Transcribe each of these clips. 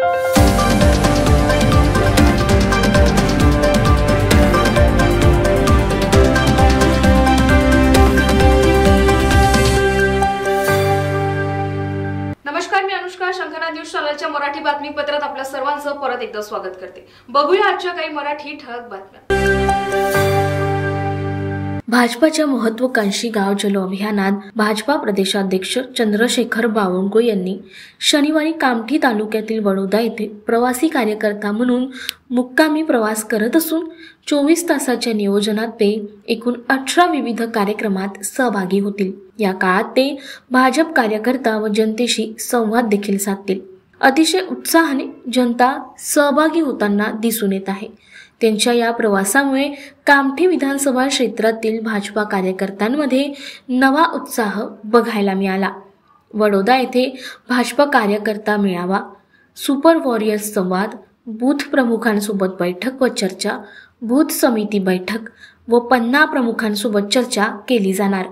नमस्कार, मी अनुष्का. शंखनाद न्यूज चॅनलच्या मराठी बातमीपत्रात आपल्या सर्वांचं परत एकदा स्वागत करते. बघूया आजच्या काही मराठी ठळक बातम्या. भाजपाच्या महत्त्वाकांक्षी गाव चलो अभियानात भाजपा प्रदेशाध्यक्ष चंद्रशेखर बावनकुळे यांनी शनिवारी कामठी तालुक्यातील वडोदा येथे प्रवासी कार्यकर्ता म्हणून मुक्कामी प्रवास करत असून 24 तासाच्या नियोजनात ते एकूण 18 विविध कार्यक्रमात सहभागी होतील. या काळात ते भाजप कार्यकर्ता व जनतेशी संवाद देखील साधतील. अतिशय उत्साहाने जनता सहभागी होताना दिसून येत आहे. त्यांच्या या प्रवासामुळे कामठी विधानसभा क्षेत्रातील भाजपा कार्यकर्त्यांमध्ये नवा उत्साह बघायला मिळाला. वडोदा येथे भाजपा कार्यकर्ता मेळावा, सुपर वॉरियर्स संवाद, बूथ प्रमुखांसोबत बैठक व चर्चा, बूथ समिती बैठक व पन्ना प्रमुखांसोबत चर्चा केली जाणार.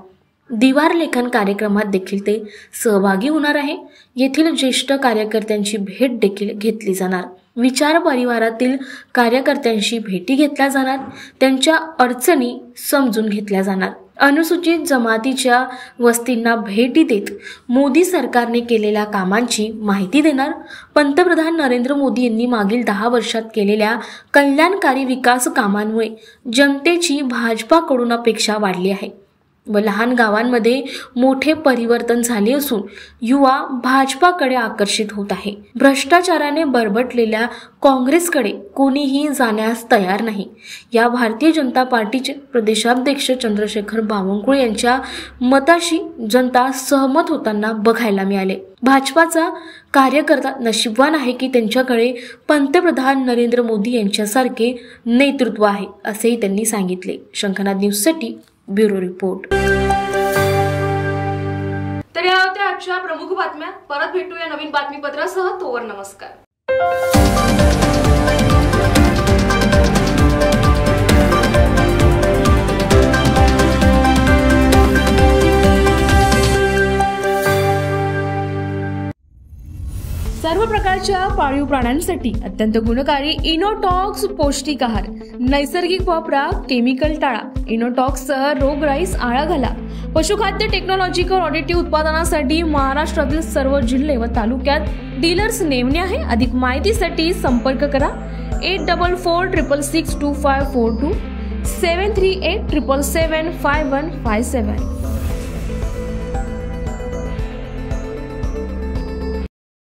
दिवार लेखन कार्यक्रमात देखील ते सहभागी होणार आहे. येथील ज्येष्ठ कार्यकर्त्यांची भेट देखील घेतली जाणार. विचार परिवारातील कार्यकर्त्यांशी भेटी घेतल्या जाणार. त्यांच्या अडचणी समजून घेतल्या जाणार. अनुसूचित जमातीच्या वस्तींना भेटी देत मोदी सरकारने केलेल्या कामांची माहिती देणार. पंतप्रधान नरेंद्र मोदी यांनी मागील 10 वर्षात केलेल्या कल्याणकारी विकास कामांमुळे जनतेची भाजपाकडून अपेक्षा वाढली आहे व लहान गावांमध्ये मोठे परिवर्तन झाले असून युवा भाजपाकडे आकर्षित होत आहे. भ्रष्टाचाराने बरबटलेल्या काँग्रेसकडे कोणीही जाण्यास तयार नाही. या भारतीय जनता पार्टीचे प्रदेशाध्यक्ष चंद्रशेखर बावनकुळे यांच्या मताशी जनता सहमत होताना बघायला मिळाले. भाजपाचा कार्यकर्ता नशीबवान आहे की त्यांच्याकडे पंतप्रधान नरेंद्र मोदी यांच्यासारखे नेतृत्व आहे, असेही त्यांनी सांगितले. शंखनाद न्यूजसाठी ब्युरो रिपोर्ट. तर या होत्या आजच्या प्रमुख बातम्या. परत भेटूया नवीन बातमीपत्रासह. तोवर नमस्कार. सर्व प्रकारच्या पाळीव प्राण्यांसाठी अत्यंत गुणकारी इनोटॉक्स पौष्टिक आहार. नैसर्गिक वापरा, केमिकल टाळा. इनोटॉक्ससह रोगराईस आळा घाला. पशुखाद्य टेक्नॉलॉजिकल ऑडिटिव्ह उत्पादनासाठी महाराष्ट्रातील सर्व जिल्हे व तालुक्यात डीलर्स नेमणे आहे. अधिक माहितीसाठी संपर्क करा 8446625542 738777557.